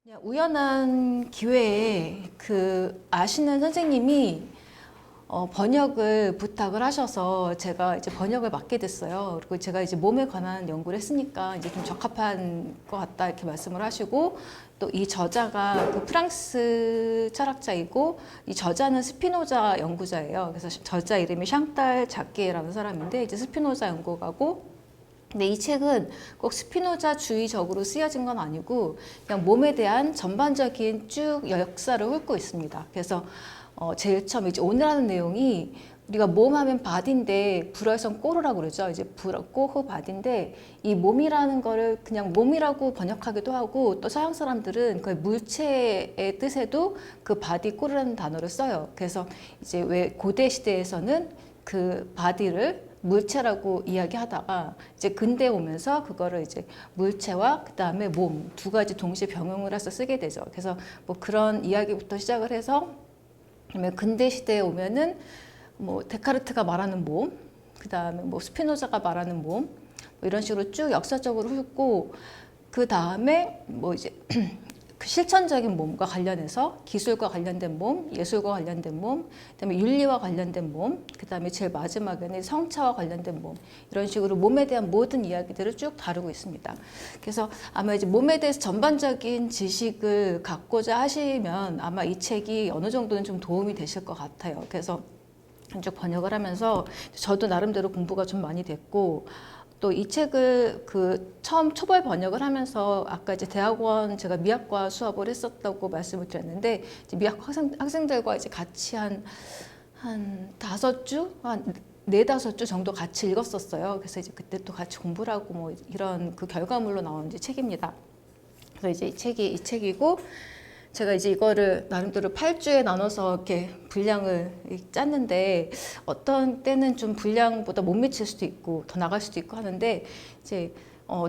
그냥 우연한 기회에 그 아시는 선생님이 번역을 부탁을 하셔서 제가 이제 번역을 맡게 됐어요. 그리고 제가 이제 몸에 관한 연구를 했으니까 이제 좀 적합한 것 같다 이렇게 말씀을 하시고, 또 이 저자가 그 프랑스 철학자이고 이 저자는 스피노자 연구자예요. 그래서 저자 이름이 샹탈 자키에라는 사람인데 이제 스피노자 연구가고, 근데 이 책은 꼭 스피노자주의적으로 쓰여진 건 아니고 그냥 몸에 대한 전반적인 쭉 역사를 훑고 있습니다. 그래서 제일 처음 이제 오늘 하는 내용이, 우리가 몸 하면 바디인데 불어에선 꼬르라고 그러죠. 이제 불어 꼬흐 바디인데, 이 몸이라는 거를 그냥 몸이라고 번역하기도 하고, 또 서양 사람들은 그 물체의 뜻에도 그 바디 꼬르라는 단어를 써요. 그래서 이제 왜 고대 시대에서는 그 바디를 물체라고 이야기하다가 이제 근대에 오면서 그거를 이제 물체와 그 다음에 몸 두 가지 동시에 병용을 해서 쓰게 되죠. 그래서 뭐 그런 이야기부터 시작을 해서, 그러면 근대 시대에 오면은 뭐 데카르트가 말하는 몸, 그 다음에 뭐 스피노자가 말하는 몸, 뭐 이런 식으로 쭉 역사적으로 훑고, 그 다음에 뭐 이제 그 실천적인 몸과 관련해서 기술과 관련된 몸, 예술과 관련된 몸, 그다음에 윤리와 관련된 몸, 그다음에 제일 마지막에는 성차와 관련된 몸, 이런 식으로 몸에 대한 모든 이야기들을 쭉 다루고 있습니다. 그래서 아마 이제 몸에 대해서 전반적인 지식을 갖고자 하시면 아마 이 책이 어느 정도는 좀 도움이 되실 것 같아요. 그래서 쭉 번역을 하면서 저도 나름대로 공부가 좀 많이 됐고, 또 이 책을 그 처음 초벌 번역을 하면서 아까 이제 대학원 제가 미학과 수업을 했었다고 말씀을 드렸는데, 이제 미학 학생들과 이제 같이 한 5주, 한 4~5주 정도 같이 읽었었어요. 그래서 이제 그때 또 같이 공부를 하고 뭐 이런 그 결과물로 나온 이제 책입니다. 그래서 이제 이 책이고, 제가 이제 이거를 나름대로 8주에 나눠서 이렇게 분량을 짰는데, 어떤 때는 좀 분량보다 못 미칠 수도 있고 더 나갈 수도 있고 하는데, 이제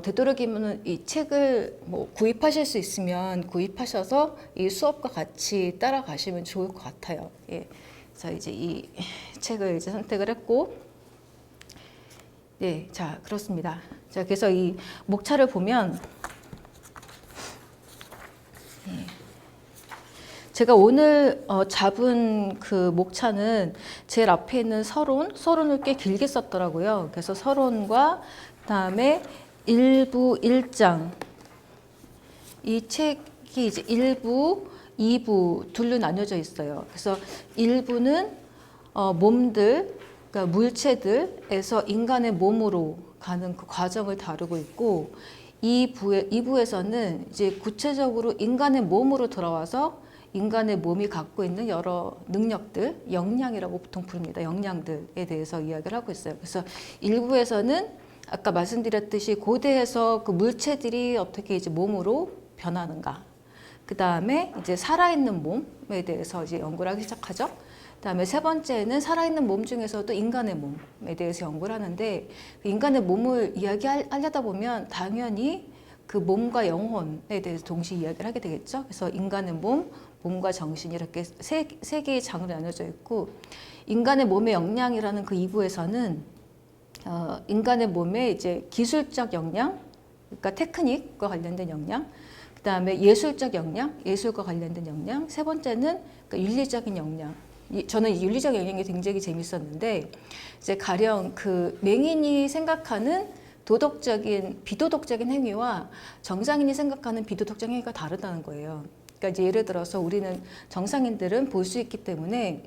되도록이면 이 책을 뭐 구입하실 수 있으면 구입하셔서 이 수업과 같이 따라가시면 좋을 것 같아요. 예. 그래서 이제 이 책을 이제 선택을 했고, 네, 자 그렇습니다. 자 그래서 이 목차를 보면, 제가 오늘 잡은 그 목차는 제일 앞에 있는 서론을 꽤 길게 썼더라고요. 그래서 서론과 그다음에 1부 1장, 이 책이 이제 1부, 2부 둘로 나뉘어져 있어요. 그래서 1부는 몸들, 그러니까 물체들에서 인간의 몸으로 가는 그 과정을 다루고 있고, 2부에서는 이제 구체적으로 인간의 몸으로 들어와서 인간의 몸이 갖고 있는 여러 능력들, 역량이라고 보통 부릅니다. 역량들에 대해서 이야기를 하고 있어요. 그래서 1부에서는 아까 말씀드렸듯이 고대에서 그 물체들이 어떻게 이제 몸으로 변하는가, 그 다음에 이제 살아있는 몸에 대해서 이제 연구를 하기 시작하죠. 그다음에 세 번째는 살아있는 몸 중에서도 인간의 몸에 대해서 연구를 하는데, 인간의 몸을 이야기하려다 보면 당연히 그 몸과 영혼에 대해서 동시에 이야기를 하게 되겠죠. 그래서 인간의 몸과 정신이 이렇게 세 개의 장으로 나눠져 있고, 인간의 몸의 역량이라는 그 2부에서는 인간의 몸의 이제 기술적 역량, 그러니까 테크닉과 관련된 역량, 그 다음에 예술적 역량, 예술과 관련된 역량, 세 번째는 그러니까 윤리적인 역량. 저는 윤리적 영역이 굉장히 재밌었는데, 이제 가령 그 맹인이 생각하는 도덕적인, 비도덕적인 행위와 정상인이 생각하는 비도덕적 행위가 다르다는 거예요. 그러니까 이제 예를 들어서 우리는 정상인들은 볼 수 있기 때문에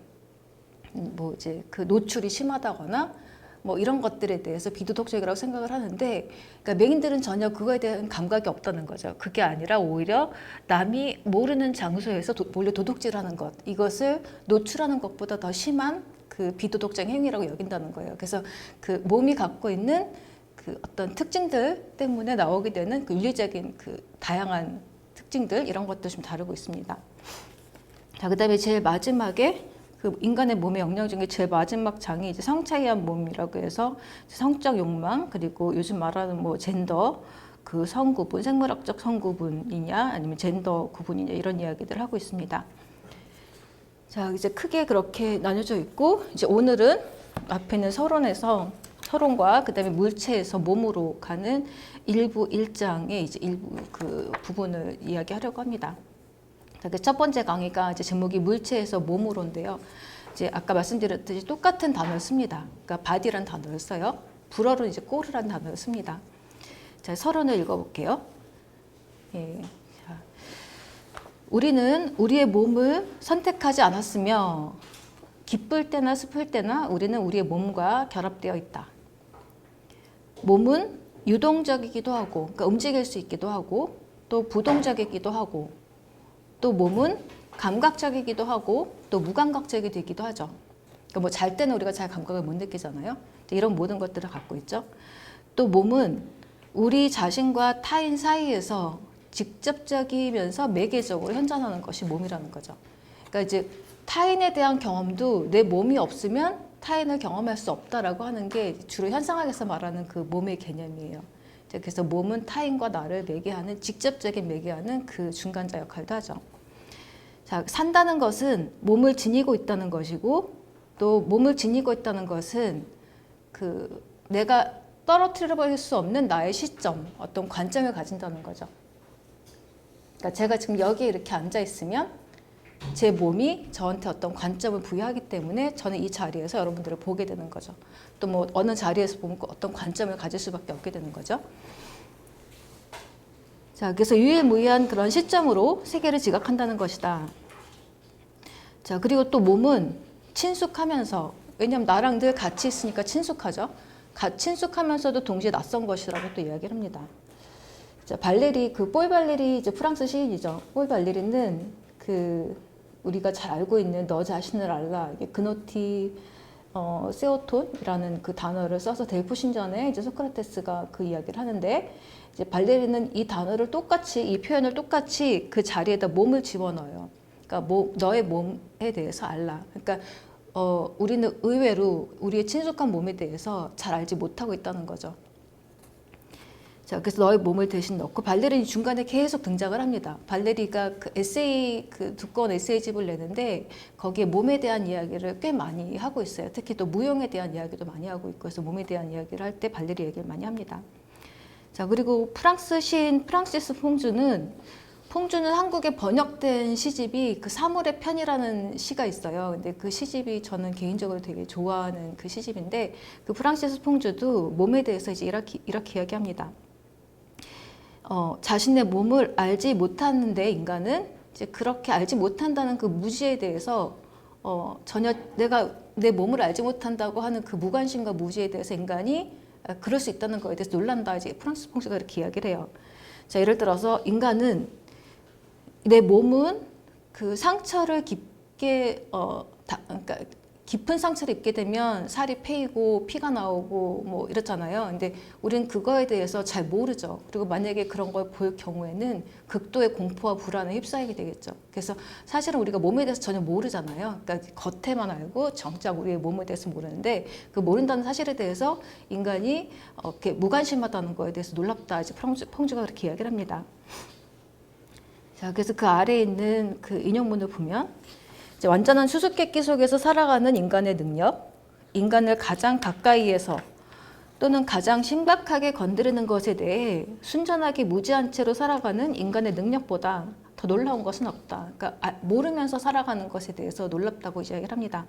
뭐 이제 그 노출이 심하다거나 뭐 이런 것들에 대해서 비도덕적이라고 생각을 하는데, 그러니까 맹인들은 전혀 그거에 대한 감각이 없다는 거죠. 그게 아니라 오히려 남이 모르는 장소에서 몰래 도둑질하는 것, 이것을 노출하는 것보다 더 심한 그 비도덕적 행위라고 여긴다는 거예요. 그래서 그 몸이 갖고 있는 그 어떤 특징들 때문에 나오게 되는 그 윤리적인 그 다양한 특징들, 이런 것도 좀 다루고 있습니다. 자, 그다음에 제일 마지막에 그 인간의 몸의 역량 중에 제일 마지막 장이 이제 성차이한 몸이라고 해서 성적 욕망, 그리고 요즘 말하는 뭐 젠더, 그 성구분, 생물학적 성구분이냐 아니면 젠더 구분이냐, 이런 이야기들을 하고 있습니다. 자, 이제 크게 그렇게 나뉘어져 있고, 이제 오늘은 앞에 있는 서론에서 서론과 그다음에 물체에서 몸으로 가는 일부 일장의 이제 일부 그 부분을 이야기하려고 합니다. 그래서 첫 번째 강의가 이제 제목이 물체에서 몸으로인데요. 이제 아까 말씀드렸듯이 똑같은 단어를 씁니다. 그러니까 body라는 단어를 써요. 불어로 이제 꼴이라는 단어를 씁니다. 자, 서론을 읽어볼게요. 예. 자, 우리는 우리의 몸을 선택하지 않았으며 기쁠 때나 슬플 때나 우리는 우리의 몸과 결합되어 있다. 몸은 유동적이기도 하고, 그러니까 움직일 수 있기도 하고, 또 부동적이기도 하고, 또 몸은 감각적이기도 하고, 또 무감각적이기도 하죠. 그러니까 뭐 잘 때는 우리가 잘 감각을 못 느끼잖아요. 이런 모든 것들을 갖고 있죠. 또 몸은 우리 자신과 타인 사이에서 직접적이면서 매개적으로 현존하는 것이 몸이라는 거죠. 그러니까 이제 타인에 대한 경험도 내 몸이 없으면 타인을 경험할 수 없다라고 하는 게 주로 현상학에서 말하는 그 몸의 개념이에요. 그래서 몸은 타인과 나를 매개하는 직접적인 매개하는 그 중간자 역할도 하죠. 자, 산다는 것은 몸을 지니고 있다는 것이고 또 몸을 지니고 있다는 것은 그 내가 떨어뜨려 버릴 수 없는 나의 시점, 어떤 관점을 가진다는 거죠. 그러니까 제가 지금 여기에 이렇게 앉아 있으면 제 몸이 저한테 어떤 관점을 부여하기 때문에 저는 이 자리에서 여러분들을 보게 되는 거죠. 또 뭐 어느 자리에서 보면 어떤 관점을 가질 수밖에 없게 되는 거죠. 자, 그래서 유일무이한 그런 시점으로 세계를 지각한다는 것이다. 자, 그리고 또 몸은 친숙하면서, 왜냐하면 나랑 늘 같이 있으니까 친숙하죠. 친숙하면서도 동시에 낯선 것이라고 또 이야기를 합니다. 자, 발레리, 폴 발레리 이제 프랑스 시인이죠. 폴 발레리는 우리가 잘 알고 있는 너 자신을 알라, 이게 그노티 세오톤이라는 그 단어를 써서 델프 신전에 이제 소크라테스가 그 이야기를 하는데, 이제 발레리는 이 단어를 똑같이, 이 표현을 똑같이 그 자리에다 몸을 집어넣어요. 그러니까 너의 몸에 대해서 알라. 그러니까 우리는 의외로 우리의 친숙한 몸에 대해서 잘 알지 못하고 있다는 거죠. 자, 그래서 너의 몸을 대신 넣고, 발레리는 중간에 계속 등장을 합니다. 발레리가 그 에세이, 그 두꺼운 에세이집을 내는데 거기에 몸에 대한 이야기를 꽤 많이 하고 있어요. 특히 또 무용에 대한 이야기도 많이 하고 있고, 그래서 몸에 대한 이야기를 할 때 발레리 얘기를 많이 합니다. 자, 그리고 프랑스 시인 프랑시스 퐁주는 한국에 번역된 시집이 그 사물의 편이라는 시가 있어요. 근데 그 시집이 저는 개인적으로 되게 좋아하는 그 시집인데, 그 프랑시스 퐁주도 몸에 대해서 이제 이렇게 이야기합니다. 자신의 몸을 알지 못하는데 인간은 이제 그렇게 알지 못한다는 그 무지에 대해서 전혀 내가 내 몸을 알지 못한다고 하는 그 무관심과 무지에 대해서 인간이 그럴 수 있다는 거에 대해서 놀란다. 이제 프랑시스 퐁주가 이렇게 이야기를 해요. 자, 예를 들어서 인간은 내 몸은 그 상처를 깊게 그러니까 깊은 상처를 입게 되면 살이 패이고 피가 나오고 뭐 이렇잖아요. 근데 우리는 그거에 대해서 잘 모르죠. 그리고 만약에 그런 걸 볼 경우에는 극도의 공포와 불안에 휩싸이게 되겠죠. 그래서 사실은 우리가 몸에 대해서 전혀 모르잖아요. 그러니까 겉에만 알고 정작 우리의 몸에 대해서 모르는데, 그 모른다는 사실에 대해서 인간이 이렇게 무관심하다는 거에 대해서 놀랍다. 이제 퐁주가 그렇게 이야기를 합니다. 자, 그래서 그 아래에 있는 그 인용문을 보면, 이제 완전한 수수께끼 속에서 살아가는 인간의 능력, 인간을 가장 가까이에서 또는 가장 심각하게 건드리는 것에 대해 순전하게 무지한 채로 살아가는 인간의 능력보다 더 놀라운 것은 없다. 그러니까 모르면서 살아가는 것에 대해서 놀랍다고 이야기를 합니다.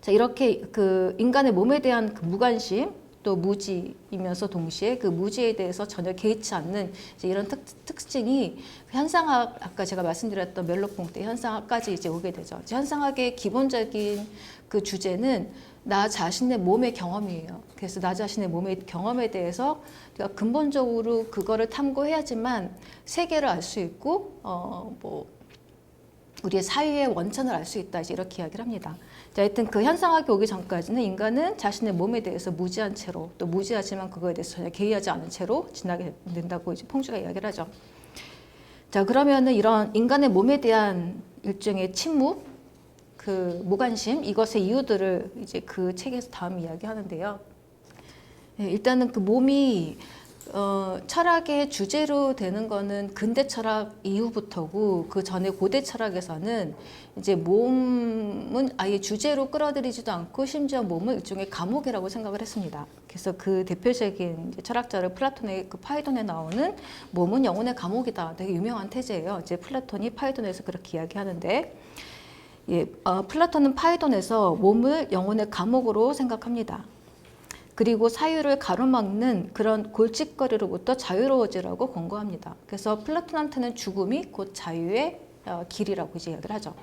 자, 이렇게 그 인간의 몸에 대한 그 무관심, 또 무지이면서 동시에 그 무지에 대해서 전혀 개의치 않는 이제 이런 특징이 현상학, 아까 제가 말씀드렸던 멜로퐁트 현상학까지 이제 오게 되죠. 현상학의 기본적인 그 주제는 나 자신의 몸의 경험이에요. 그래서 나 자신의 몸의 경험에 대해서 우리가 근본적으로 그거를 탐구해야지만 세계를 알 수 있고 우리의 사유의 원천을 알 수 있다. 이제 이렇게 이야기를 합니다. 자, 하여튼 그 현상학이 오기 전까지는 인간은 자신의 몸에 대해서 무지한 채로, 또 무지하지만 그거에 대해서 전혀 개의하지 않은 채로 지나게 된다고 이제 퐁주가 이야기를 하죠. 자, 그러면은 이런 인간의 몸에 대한 일종의 침묵, 그 무관심, 이것의 이유들을 이제 그 책에서 다음 이야기하는데요. 네, 일단은 그 몸이 철학의 주제로 되는 거는 근대 철학 이후부터고 그 전에 고대 철학에서는 이제 몸은 아예 주제로 끌어들이지도 않고 심지어 몸을 일종의 감옥이라고 생각을 했습니다. 그래서 그 대표적인 이제 철학자를 플라톤의 그 파이돈에 나오는 몸은 영혼의 감옥이다. 되게 유명한 태제예요. 이제 플라톤이 파이돈에서 그렇게 이야기하는데 플라톤은 파이돈에서 몸을 영혼의 감옥으로 생각합니다. 그리고 사유를 가로막는 그런 골칫거리로부터 자유로워지라고 권고합니다. 그래서 플라톤한테는 죽음이 곧 자유의 길이라고 이제 이야기를 하죠.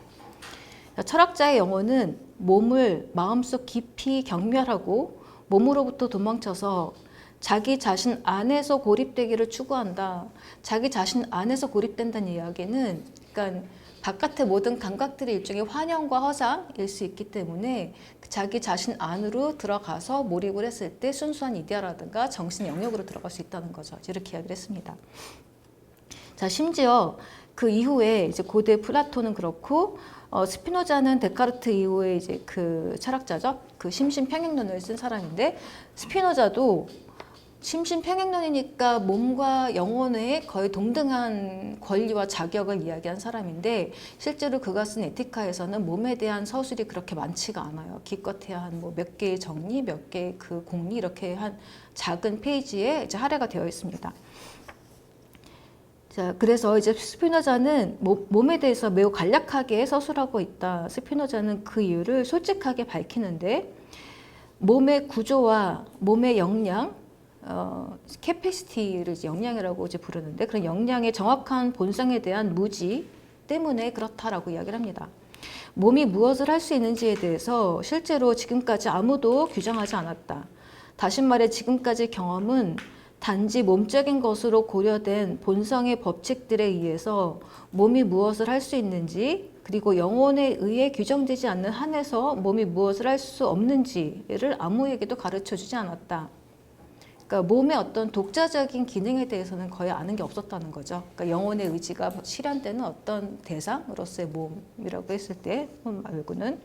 철학자의 영혼은 몸을 마음속 깊이 경멸하고 몸으로부터 도망쳐서 자기 자신 안에서 고립되기를 추구한다. 자기 자신 안에서 고립된다는 이야기는 그러니까 바깥의 모든 감각들이 일종의 환영과 허상일 수 있기 때문에 자기 자신 안으로 들어가서 몰입을 했을 때 순수한 이데아라든가 정신 영역으로 들어갈 수 있다는 거죠. 이렇게 이야기를 했습니다. 자, 심지어 그 이후에 이제 고대 플라톤은 그렇고 스피노자는 데카르트 이후에 이제 그 철학자죠. 그 심신평행론을 쓴 사람인데 스피노자도 심신평행론이니까 몸과 영혼의 거의 동등한 권리와 자격을 이야기한 사람인데 실제로 그가 쓴 에티카에서는 몸에 대한 서술이 그렇게 많지가 않아요. 기껏해야 한 뭐 몇 개의 정리, 몇 개의 그 공리 이렇게 한 작은 페이지에 이제 할애가 되어 있습니다. 자, 그래서 이제 스피노자는 몸에 대해서 매우 간략하게 서술하고 있다. 스피노자는 그 이유를 솔직하게 밝히는데 몸의 구조와 몸의 역량, 캐패시티를 역량이라고 이제 부르는데 그런 역량의 정확한 본성에 대한 무지 때문에 그렇다라고 이야기를 합니다. 몸이 무엇을 할 수 있는지에 대해서 실제로 지금까지 아무도 규정하지 않았다. 다시 말해 지금까지 경험은 단지 몸적인 것으로 고려된 본성의 법칙들에 의해서 몸이 무엇을 할 수 있는지 그리고 영혼에 의해 규정되지 않는 한에서 몸이 무엇을 할 수 없는지를 아무에게도 가르쳐주지 않았다. 그러니까 몸의 어떤 독자적인 기능에 대해서는 거의 아는 게 없었다는 거죠. 그러니까 영혼의 의지가 실현되는 어떤 대상으로서의 몸이라고 했을 때 말고는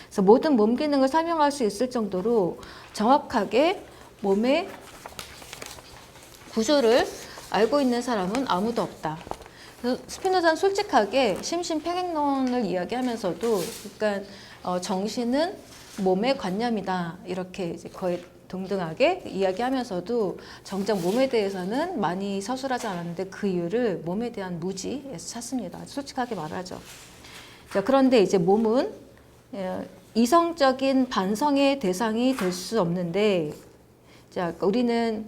그래서 모든 몸 기능을 설명할 수 있을 정도로 정확하게 몸의 구조를 알고 있는 사람은 아무도 없다. 그래서 스피노자는 솔직하게 심신평행론을 이야기하면서도 그러니까 정신은 몸의 관념이다 이렇게 이제 거의 동등하게 이야기하면서도 정작 몸에 대해서는 많이 서술하지 않았는데 그 이유를 몸에 대한 무지에서 찾습니다. 솔직하게 말하죠. 자, 그런데 이제 몸은 이성적인 반성의 대상이 될 수 없는데 자, 우리는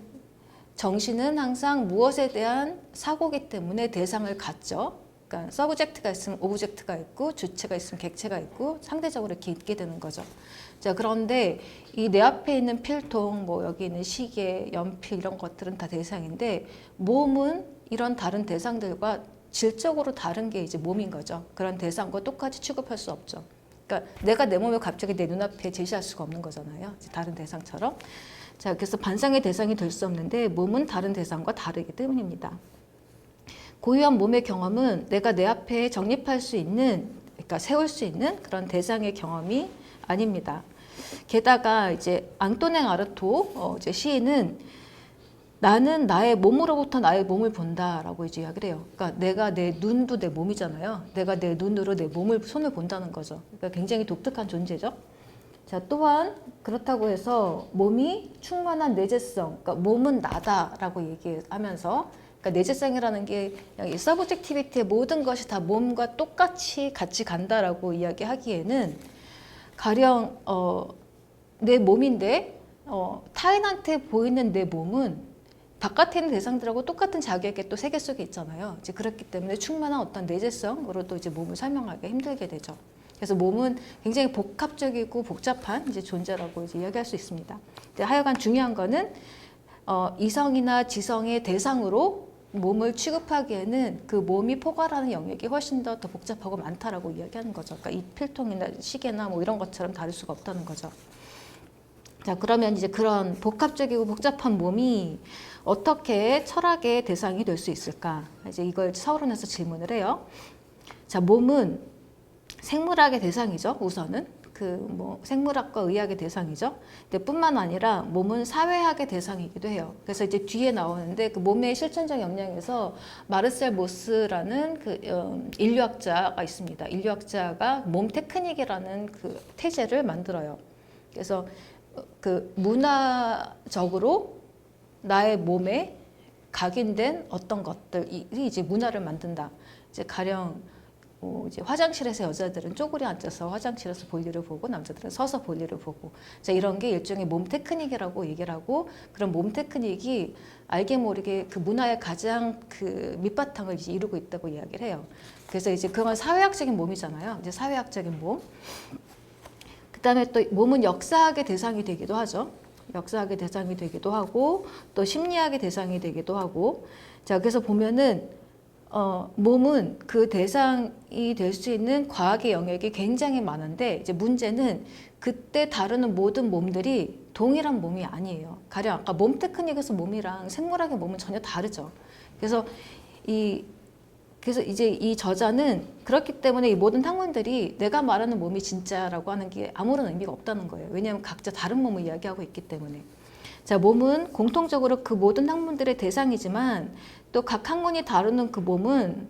정신은 항상 무엇에 대한 사고기 때문에 대상을 갖죠. 그러니까 서브젝트가 있으면 오브젝트가 있고 주체가 있으면 객체가 있고 상대적으로 이렇게 있게 되는 거죠. 자, 그런데 이 내 앞에 있는 필통, 뭐 여기 있는 시계, 연필 이런 것들은 다 대상인데 몸은 이런 다른 대상들과 질적으로 다른 게 이제 몸인 거죠. 그런 대상과 똑같이 취급할 수 없죠. 그러니까 내가 내 몸을 갑자기 내 눈앞에 제시할 수가 없는 거잖아요. 다른 대상처럼. 자, 그래서 반상의 대상이 될 수 없는데 몸은 다른 대상과 다르기 때문입니다. 고유한 몸의 경험은 내가 내 앞에 정립할 수 있는, 그러니까 세울 수 있는 그런 대상의 경험이 아닙니다. 게다가 이제 앙토네 아르토 이제 시인은 나는 나의 몸으로부터 나의 몸을 본다라고 이제 이야기를 해요. 그러니까 내가 내 눈도 내 몸이잖아요. 내가 내 눈으로 내 몸을 손을 본다는 거죠. 그러니까 굉장히 독특한 존재죠. 자, 또한 그렇다고 해서 몸이 충만한 내재성, 그러니까 몸은 나다라고 얘기하면서 그러니까 내재성이라는 게 서브젝티비티의 모든 것이 다 몸과 똑같이 같이 간다라고 이야기하기에는 가령 내 몸인데 타인한테 보이는 내 몸은 바깥에 있는 대상들하고 똑같은 자기에게 또 세계 속에 있잖아요. 이제 그렇기 때문에 충만한 어떤 내재성으로도 이제 몸을 설명하기 힘들게 되죠. 그래서 몸은 굉장히 복합적이고 복잡한 이제 존재라고 이제 이야기할 수 있습니다. 근데 하여간 중요한 거는 이성이나 지성의 대상으로 몸을 취급하기에는 그 몸이 포괄하는 영역이 훨씬 더 복잡하고 많다라고 이야기하는 거죠. 그러니까 이 필통이나 시계나 뭐 이런 것처럼 다를 수가 없다는 거죠. 자, 그러면 이제 그런 복합적이고 복잡한 몸이 어떻게 철학의 대상이 될 수 있을까? 이제 이걸 서론에서 질문을 해요. 자, 몸은 생물학의 대상이죠. 우선은 그 뭐 생물학과 의학의 대상이죠. 근데 뿐만 아니라 몸은 사회학의 대상이기도 해요. 그래서 이제 뒤에 나오는데 그 몸의 실천적 역량에서 마르셀 모스라는 그 인류학자가 있습니다. 인류학자가 몸 테크닉이라는 그 태제를 만들어요. 그래서 그 문화적으로 나의 몸에 각인된 어떤 것들이 이제 문화를 만든다. 이제 가령 이제 화장실에서 여자들은 쪼그려 앉아서 화장실에서 볼일을 보고 남자들은 서서 볼일을 보고 자 이런 게 일종의 몸 테크닉이라고 얘기를 하고 그런 몸 테크닉이 알게 모르게 그 문화의 가장 그 밑바탕을 이제 이루고 있다고 이야기를 해요. 그래서 이제 그건 사회학적인 몸이잖아요. 이제 사회학적인 몸. 그다음에 또 몸은 역사학의 대상이 되기도 하죠. 역사학의 대상이 되기도 하고 또 심리학의 대상이 되기도 하고 자 그래서 보면은 몸은 그 대상이 될 수 있는 과학의 영역이 굉장히 많은데 이제 문제는 그때 다루는 모든 몸들이 동일한 몸이 아니에요. 가령 아까 몸 테크닉에서 몸이랑 생물학의 몸은 전혀 다르죠. 그래서 이제 이 저자는 그렇기 때문에 이 모든 학문들이 내가 말하는 몸이 진짜라고 하는 게 아무런 의미가 없다는 거예요. 왜냐하면 각자 다른 몸을 이야기하고 있기 때문에. 자, 몸은 공통적으로 그 모든 학문들의 대상이지만 또 각 학문이 다루는 그 몸은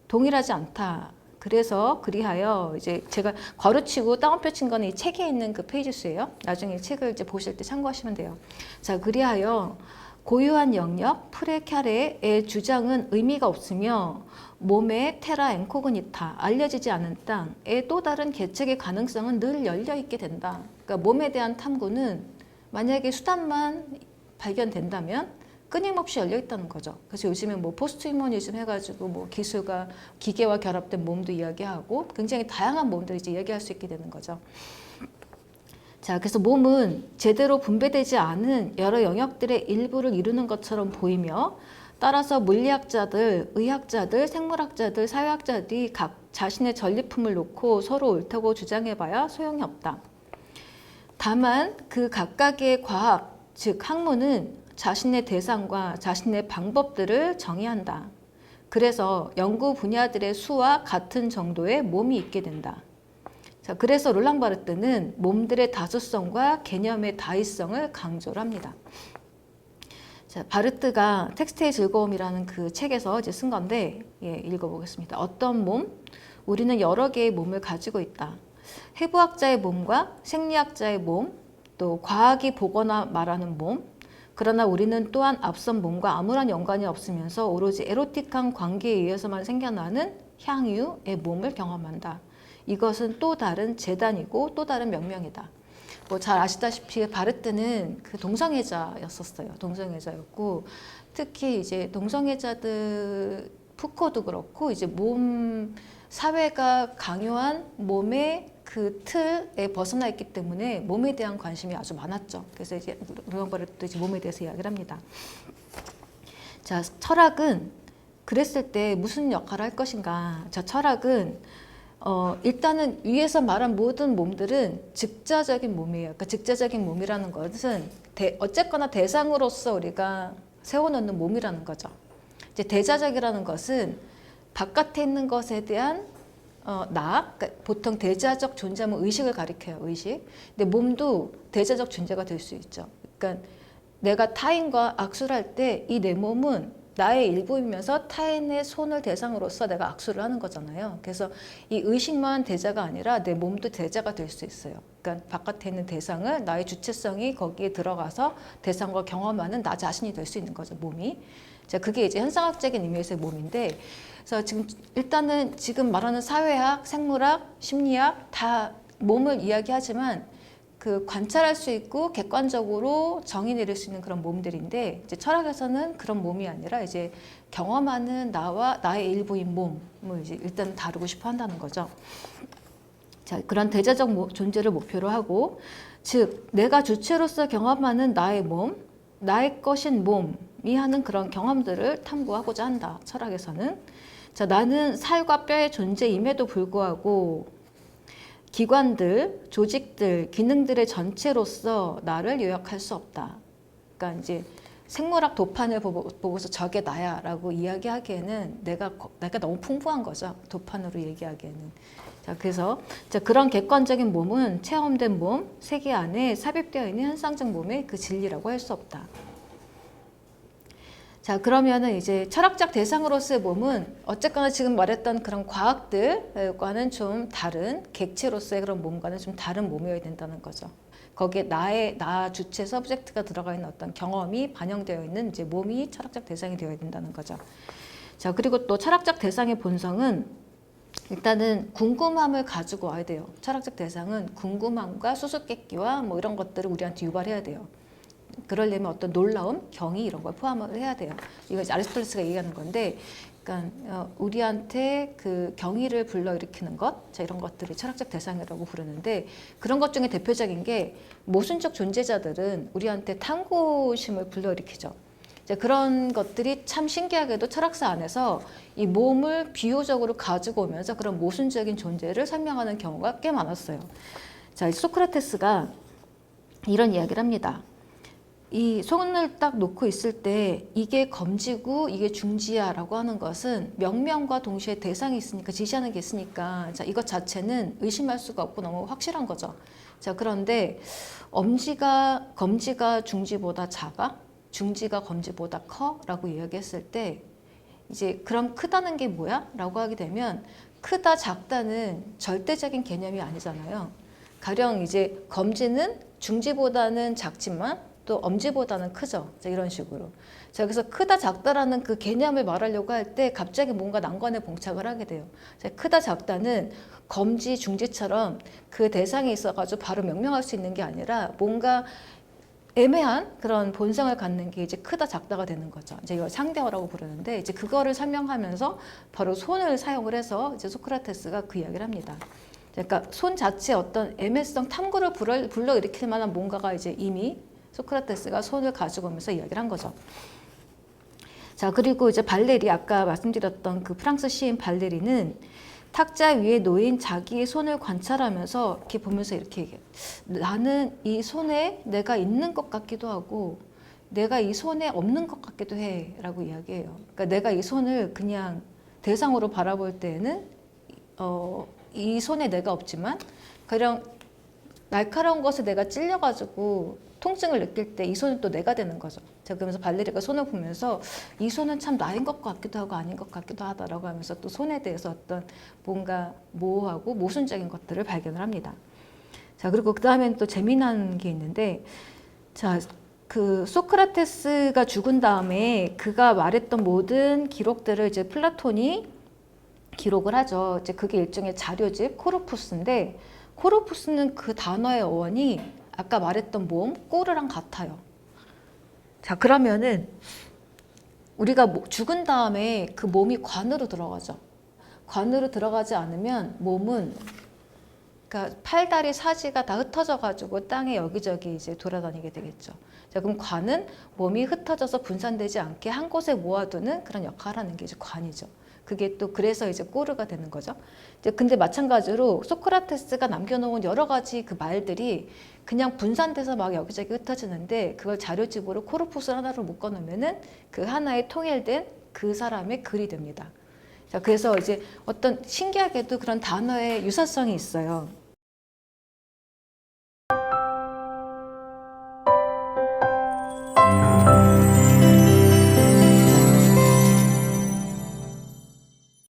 동일하지 않다. 그래서 그리하여 이제 제가 괄호치고 따옴표 친 거는 이 책에 있는 그 페이지 수예요. 나중에 이 책을 이제 보실 때 참고하시면 돼요. 자, 그리하여 고유한 영역 프레캬레의 주장은 의미가 없으며 몸의 테라 엔코그니타 알려지지 않은 땅의 또 다른 계책의 가능성은 늘 열려 있게 된다. 그러니까 몸에 대한 탐구는 만약에 수단만 발견된다면 끊임없이 열려 있다는 거죠. 그래서 요즘에 뭐 포스트 휴머니즘 해가지고 뭐 기술과 기계와 결합된 몸도 이야기하고 굉장히 다양한 몸들을 이제 이야기할 수 있게 되는 거죠. 자, 그래서 몸은 제대로 분배되지 않은 여러 영역들의 일부를 이루는 것처럼 보이며 따라서 물리학자들, 의학자들, 생물학자들, 사회학자들이 각 자신의 전리품을 놓고 서로 옳다고 주장해봐야 소용이 없다. 다만 그 각각의 과학, 즉 학문은 자신의 대상과 자신의 방법들을 정의한다. 그래서 연구 분야들의 수와 같은 정도의 몸이 있게 된다. 자, 그래서 롤랑 바르트는 몸들의 다수성과 개념의 다의성을 강조를 합니다. 자, 바르트가 텍스트의 즐거움이라는 그 책에서 이제 쓴 건데, 읽어보겠습니다. 어떤 몸? 우리는 여러 개의 몸을 가지고 있다. 해부학자의 몸과 생리학자의 몸, 또 과학이 보거나 말하는 몸, 그러나 우리는 또한 앞선 몸과 아무런 연관이 없으면서 오로지 에로틱한 관계에 의해서만 생겨나는 향유의 몸을 경험한다. 이것은 또 다른 재단이고 또 다른 명명이다. 뭐 잘 아시다시피 바르트는 그 동성애자였었어요. 동성애자였고 특히 이제 동성애자들 푸코도 그렇고 이제 몸 사회가 강요한 몸의 그 틀에 벗어나 있기 때문에 몸에 대한 관심이 아주 많았죠. 그래서 이제 롤랑 바르트도 이제 몸에 대해서 이야기를 합니다. 자, 철학은 그랬을 때 무슨 역할을 할 것인가? 자, 철학은 일단은 위에서 말한 모든 몸들은 즉자적인 몸이에요. 그러니까 즉자적인 몸이라는 것은 어쨌거나 대상으로서 우리가 세워놓는 몸이라는 거죠. 이제 대자적이라는 것은 바깥에 있는 것에 대한 그러니까 보통 대자적 존재하면 의식을 가리켜요. 의식. 근데 몸도 대자적 존재가 될 수 있죠. 그러니까 내가 타인과 악수를 할 때 이 내 몸은 나의 일부이면서 타인의 손을 대상으로서 내가 악수를 하는 거잖아요. 그래서 이 의식만 대자가 아니라 내 몸도 대자가 될 수 있어요. 그러니까 바깥에 있는 대상을 나의 주체성이 거기에 들어가서 대상과 경험하는 나 자신이 될 수 있는 거죠. 몸이. 자, 그게 이제 현상학적인 의미에서의 몸인데, 그래서 일단은 지금 말하는 사회학, 생물학, 심리학 다 몸을 이야기하지만 그 관찰할 수 있고 객관적으로 정의 내릴 수 있는 그런 몸들인데 이제 철학에서는 그런 몸이 아니라 이제 경험하는 나와 나의 일부인 몸을 이제 일단 다루고 싶어 한다는 거죠. 자, 그런 대자적 존재를 목표로 하고 즉 내가 주체로서 경험하는 나의 몸, 나의 것인 몸이 하는 그런 경험들을 탐구하고자 한다. 철학에서는. 자, 나는 살과 뼈의 존재임에도 불구하고 기관들, 조직들, 기능들의 전체로서 나를 요약할 수 없다. 그러니까 이제 생물학 도판을 보고서 저게 나야라고 이야기하기에는 내가 너무 풍부한 거죠. 도판으로 얘기하기에는. 자, 그래서 그런 객관적인 몸은 체험된 몸, 세계 안에 삽입되어 있는 현상적 몸의 그 진리라고 할 수 없다. 자, 그러면은 이제 철학적 대상으로서의 몸은 어쨌거나 지금 말했던 그런 과학들과는 좀 다른 객체로서의 그런 몸과는 좀 다른 몸이어야 된다는 거죠. 거기에 나 주체 서브젝트가 들어가 있는 어떤 경험이 반영되어 있는 이제 몸이 철학적 대상이 되어야 된다는 거죠. 자, 그리고 또 철학적 대상의 본성은 일단은 궁금함을 가지고 와야 돼요. 철학적 대상은 궁금함과 수수께끼와 뭐 이런 것들을 우리한테 유발해야 돼요. 그러려면 어떤 놀라움, 경의 이런 걸 포함을 해야 돼요. 이거 아리스토텔레스가 얘기하는 건데, 그러니까 우리한테 그 경의를 불러일으키는 것, 자, 이런 것들이 철학적 대상이라고 부르는데, 그런 것 중에 대표적인 게 모순적 존재자들은 우리한테 탐구심을 불러일으키죠. 이제 그런 것들이 참 신기하게도 철학사 안에서 이 몸을 비유적으로 가지고 오면서 그런 모순적인 존재를 설명하는 경우가 꽤 많았어요. 자, 소크라테스가 이런 이야기를 합니다. 이 손을 딱 놓고 있을 때 이게 검지고 이게 중지야라고 하는 것은 명명과 동시에 대상이 있으니까 지시하는 게 있으니까 자, 이것 자체는 의심할 수가 없고 너무 확실한 거죠. 자, 그런데 검지가 중지보다 작아? 중지가 검지보다 커? 라고 이야기했을 때 이제 그럼 크다는 게 뭐야? 라고 하게 되면 크다 작다는 절대적인 개념이 아니잖아요. 가령 이제 검지는 중지보다는 작지만 또 엄지보다는 크죠. 이런 식으로. 자, 그래서 크다 작다라는 그 개념을 말하려고 할 때 갑자기 뭔가 난관에 봉착을 하게 돼요. 자, 크다 작다는 검지 중지처럼 그 대상이 있어가지고 바로 명명할 수 있는 게 아니라 뭔가 애매한 그런 본성을 갖는 게 이제 크다 작다가 되는 거죠. 이제 이걸 상대어라고 부르는데 이제 그거를 설명하면서 바로 손을 사용을 해서 이제 소크라테스가 그 이야기를 합니다. 그러니까 손 자체에 어떤 애매성, 탐구를 불러일으킬 만한 뭔가가 이제 이미 소크라테스가 손을 가지고 오면서 이야기를 한 거죠. 자, 그리고 이제 발레리, 아까 말씀드렸던 그 프랑스 시인 발레리는 탁자 위에 놓인 자기의 손을 관찰하면서 이렇게 보면서 이렇게 얘기해요. 나는 이 손에 내가 있는 것 같기도 하고 내가 이 손에 없는 것 같기도 해 라고 이야기해요. 그러니까 내가 이 손을 그냥 대상으로 바라볼 때에는 이 손에 내가 없지만 그냥 날카로운 것에 내가 찔려가지고 통증을 느낄 때 이 손은 또 내가 되는 거죠. 제가 그러면서 발레리가 손을 보면서 이 손은 참 나인 것 같기도 하고 아닌 것 같기도 하다라고 하면서 또 손에 대해서 어떤 뭔가 모호하고 모순적인 것들을 발견을 합니다. 자, 그리고 그 다음엔 또 재미난 게 있는데, 자, 그 소크라테스가 죽은 다음에 그가 말했던 모든 기록들을 이제 플라톤이 기록을 하죠. 이제 그게 일종의 자료집 코르푸스인데, 코르푸스는 그 단어의 어원이 아까 말했던 몸, 꼬르랑 같아요. 자, 그러면은 우리가 죽은 다음에 그 몸이 관으로 들어가죠. 관으로 들어가지 않으면 몸은 그러니까 팔다리 사지가 다 흩어져 가지고 땅에 여기저기 이제 돌아다니게 되겠죠. 자, 그럼 관은 몸이 흩어져서 분산되지 않게 한 곳에 모아두는 그런 역할을 하는 게 이제 관이죠. 그게 또 그래서 이제 꼬르가 되는 거죠. 이제 근데 마찬가지로 소크라테스가 남겨놓은 여러 가지 그 말들이 그냥 분산돼서 막 여기저기 흩어지는데 그걸 자료집으로 코르푸스 하나로 묶어놓으면은 그 하나의 통일된 그 사람의 글이 됩니다. 자, 그래서 이제 어떤 신기하게도 그런 단어의 유사성이 있어요.